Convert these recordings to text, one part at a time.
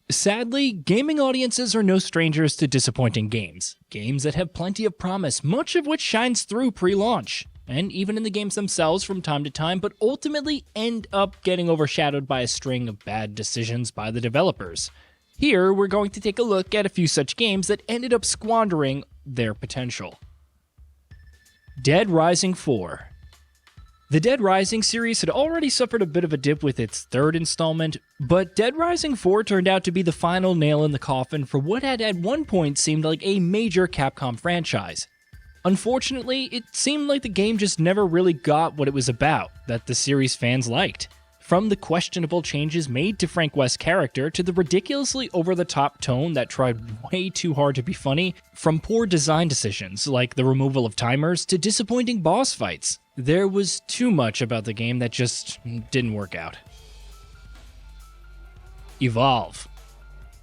Sadly, gaming audiences are no strangers to disappointing games. Games that have plenty of promise, much of which shines through pre-launch, and even in the games themselves from time to time, but ultimately end up getting overshadowed by a string of bad decisions by the developers. Here, we're going to take a look at a few such games that ended up squandering their potential. Dead Rising 4. The Dead Rising series had already suffered a bit of a dip with its third installment, but Dead Rising 4 turned out to be the final nail in the coffin for what had at one point seemed like a major Capcom franchise. Unfortunately, it seemed like the game just never really got what it was about, that the series fans liked. From the questionable changes made to Frank West's character to the ridiculously over-the-top tone that tried way too hard to be funny, from poor design decisions like the removal of timers to disappointing boss fights. There was too much about the game that just didn't work out. Evolve.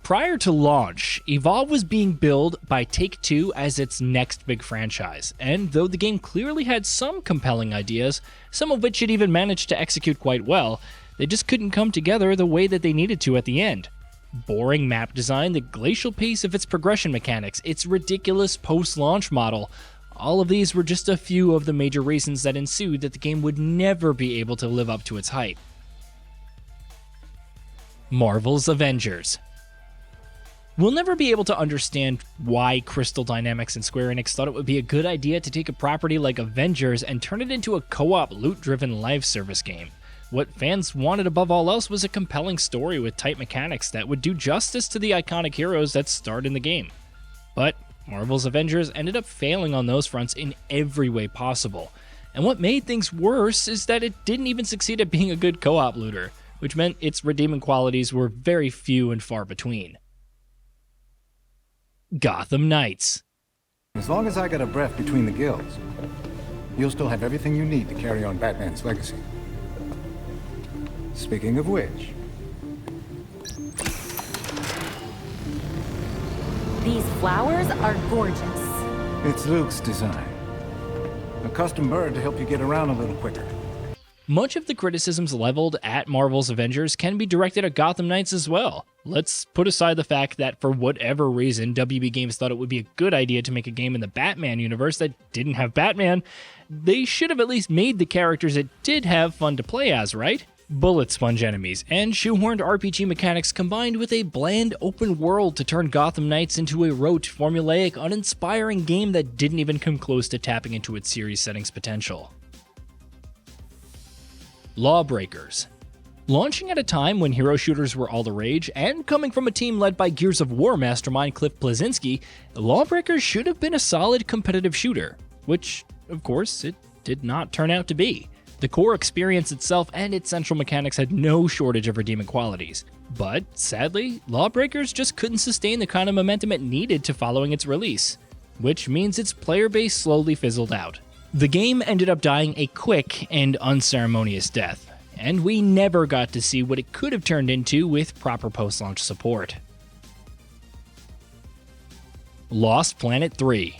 Prior to launch, Evolve was being billed by Take-Two as its next big franchise, and though the game clearly had some compelling ideas, some of which it even managed to execute quite well, they just couldn't come together the way that they needed to at the end. Boring map design, the glacial pace of its progression mechanics, its ridiculous post-launch model, all of these were just a few of the major reasons that ensued that the game would never be able to live up to its hype. Marvel's Avengers. We'll never be able to understand why Crystal Dynamics and Square Enix thought it would be a good idea to take a property like Avengers and turn it into a co-op loot-driven live service game. What fans wanted above all else was a compelling story with tight mechanics that would do justice to the iconic heroes that starred in the game. But Marvel's Avengers ended up failing on those fronts in every way possible. And what made things worse is that it didn't even succeed at being a good co-op looter, which meant its redeeming qualities were very few and far between. Gotham Knights. As long as I got a breath between the gills, you'll still have everything you need to carry on Batman's legacy. Speaking of which... These flowers are gorgeous. It's Luke's design. A custom bird to help you get around a little quicker. Much of the criticisms leveled at Marvel's Avengers can be directed at Gotham Knights as well. Let's put aside the fact that for whatever reason, WB Games thought it would be a good idea to make a game in the Batman universe that didn't have Batman. They should have at least made the characters it did have fun to play as, right? Bullet sponge enemies and shoehorned RPG mechanics combined with a bland open world to turn Gotham Knights into a rote, formulaic, uninspiring game that didn't even come close to tapping into its series setting's potential. Lawbreakers. Launching at a time when hero shooters were all the rage, and coming from a team led by Gears of War mastermind Cliff Bleszinski, Lawbreakers should have been a solid competitive shooter, which, of course, it did not turn out to be. The core experience itself and its central mechanics had no shortage of redeeming qualities, but sadly, Lawbreakers just couldn't sustain the kind of momentum it needed to following its release, which means its player base slowly fizzled out. The game ended up dying a quick and unceremonious death, and we never got to see what it could have turned into with proper post-launch support. Lost Planet 3.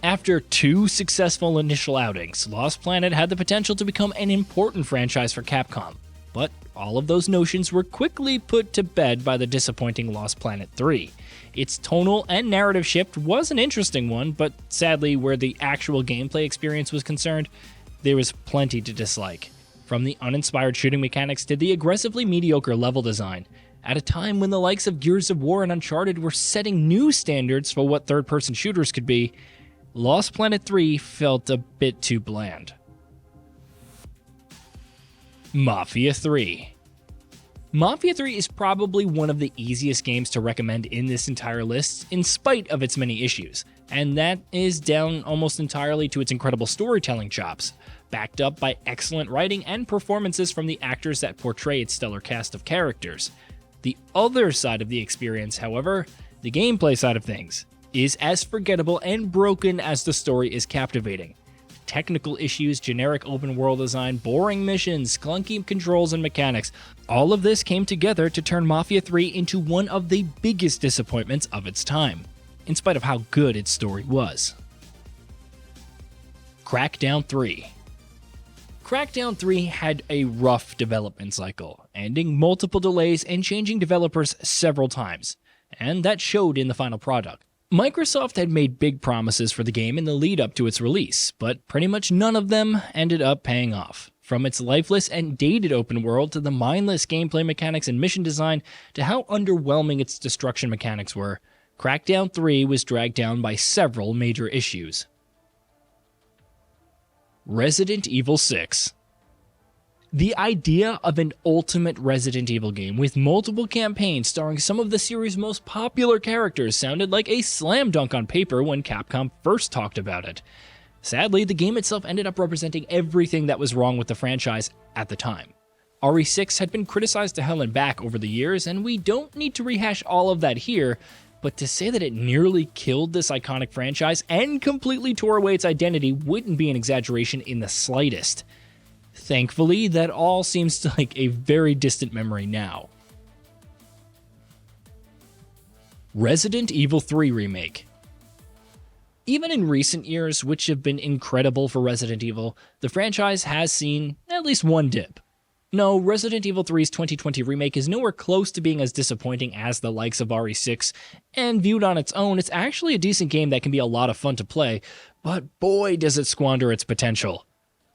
After 2 successful initial outings, Lost Planet had the potential to become an important franchise for Capcom, but all of those notions were quickly put to bed by the disappointing Lost Planet 3. Its tonal and narrative shift was an interesting one, but sadly, where the actual gameplay experience was concerned, there was plenty to dislike. From the uninspired shooting mechanics to the aggressively mediocre level design, at a time when the likes of Gears of War and Uncharted were setting new standards for what third-person shooters could be, Lost Planet 3 felt a bit too bland. Mafia 3. Mafia 3 is probably one of the easiest games to recommend in this entire list, in spite of its many issues, and that is down almost entirely to its incredible storytelling chops, backed up by excellent writing and performances from the actors that portray its stellar cast of characters. The other side of the experience, however, the gameplay side of things, is as forgettable and broken as the story is captivating. Technical issues, generic open world design, boring missions, clunky controls and mechanics, all of this came together to turn Mafia 3 into one of the biggest disappointments of its time, in spite of how good its story was. Crackdown 3. Crackdown 3 had a rough development cycle, ending multiple delays and changing developers several times, and that showed in the final product. Microsoft had made big promises for the game in the lead up to its release, but pretty much none of them ended up paying off. From its lifeless and dated open world to the mindless gameplay mechanics and mission design to how underwhelming its destruction mechanics were, Crackdown 3 was dragged down by several major issues. Resident Evil 6. The idea of an ultimate Resident Evil game with multiple campaigns starring some of the series' most popular characters sounded like a slam dunk on paper when Capcom first talked about it. Sadly, the game itself ended up representing everything that was wrong with the franchise at the time. RE6 had been criticized to hell and back over the years, and we don't need to rehash all of that here, but to say that it nearly killed this iconic franchise and completely tore away its identity wouldn't be an exaggeration in the slightest. Thankfully, that all seems like a very distant memory now. Resident Evil 3 Remake. Even in recent years, which have been incredible for Resident Evil, the franchise has seen at least one dip. No, Resident Evil 3's 2020 remake is nowhere close to being as disappointing as the likes of RE6, and viewed on its own, it's actually a decent game that can be a lot of fun to play, but boy does it squander its potential.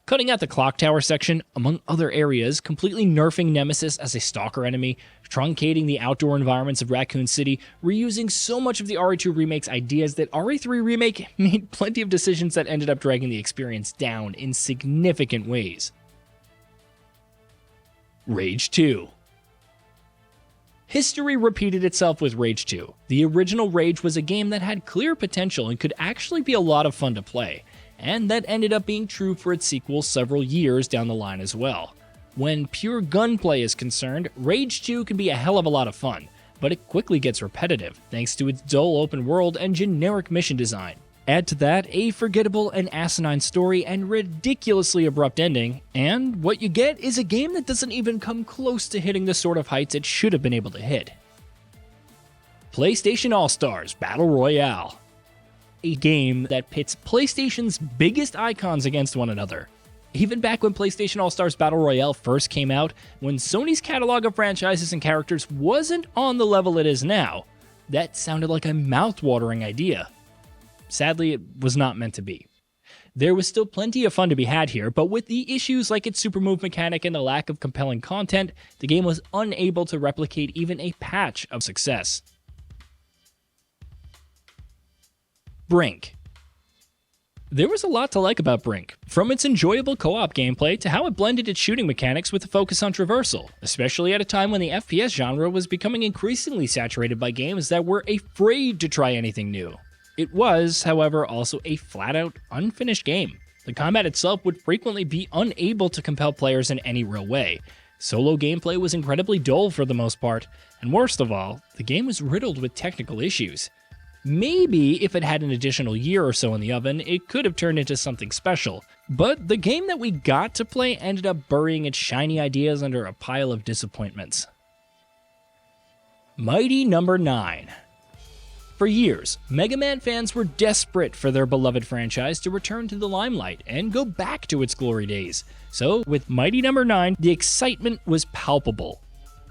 Cutting out the clock tower section, among other areas, completely nerfing Nemesis as a stalker enemy, truncating the outdoor environments of Raccoon City, reusing so much of the RE2 remake's ideas that RE3 Remake made plenty of decisions that ended up dragging the experience down in significant ways. Rage 2. History repeated itself with Rage 2. The original Rage was a game that had clear potential and could actually be a lot of fun to play, and that ended up being true for its sequel several years down the line as well. When pure gunplay is concerned, Rage 2 can be a hell of a lot of fun, but it quickly gets repetitive thanks to its dull open world and generic mission design. Add to that a forgettable and asinine story and ridiculously abrupt ending, and what you get is a game that doesn't even come close to hitting the sort of heights it should have been able to hit. PlayStation All-Stars Battle Royale. A game that pits PlayStation's biggest icons against one another. Even back when PlayStation All-Stars Battle Royale first came out, when Sony's catalog of franchises and characters wasn't on the level it is now, that sounded like a mouth-watering idea. Sadly, it was not meant to be. There was still plenty of fun to be had here, but with the issues like its super move mechanic and the lack of compelling content, the game was unable to replicate even a patch of success. BRINK. There was a lot to like about BRINK, from its enjoyable co-op gameplay to how it blended its shooting mechanics with a focus on traversal, especially at a time when the FPS genre was becoming increasingly saturated by games that were afraid to try anything new. It was, however, also a flat-out, unfinished game. The combat itself would frequently be unable to compel players in any real way. Solo gameplay was incredibly dull for the most part, and worst of all, the game was riddled with technical issues. Maybe if it had an additional year or so in the oven, it could have turned into something special, but the game that we got to play ended up burying its shiny ideas under a pile of disappointments. Mighty No. 9. For years, Mega Man fans were desperate for their beloved franchise to return to the limelight and go back to its glory days. So, with Mighty No. 9, the excitement was palpable.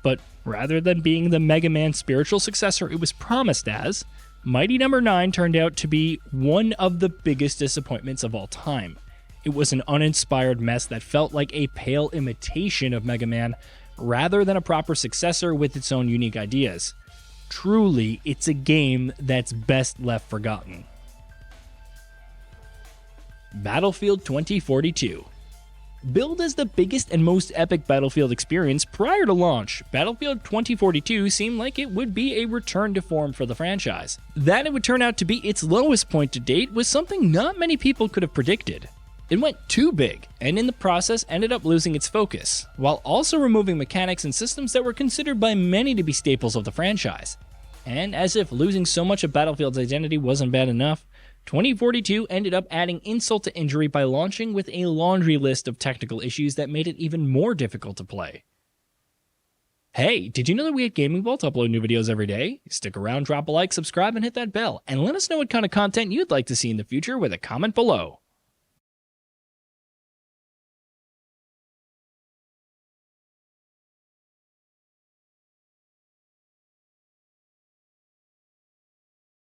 But rather than being the Mega Man spiritual successor it was promised as, Mighty No. 9 turned out to be one of the biggest disappointments of all time. It was an uninspired mess that felt like a pale imitation of Mega Man, rather than a proper successor with its own unique ideas. Truly, it's a game that's best left forgotten. Battlefield 2042. Billed as the biggest and most epic Battlefield experience prior to launch, Battlefield 2042 seemed like it would be a return to form for the franchise. That it would turn out to be its lowest point to date was something not many people could have predicted. It went too big, and in the process ended up losing its focus, while also removing mechanics and systems that were considered by many to be staples of the franchise. And as if losing so much of Battlefield's identity wasn't bad enough, 2042 ended up adding insult to injury by launching with a laundry list of technical issues that made it even more difficult to play. Hey, did you know that we at Gaming Vault upload new videos every day? Stick around, drop a like, subscribe, and hit that bell, and let us know what kind of content you'd like to see in the future with a comment below.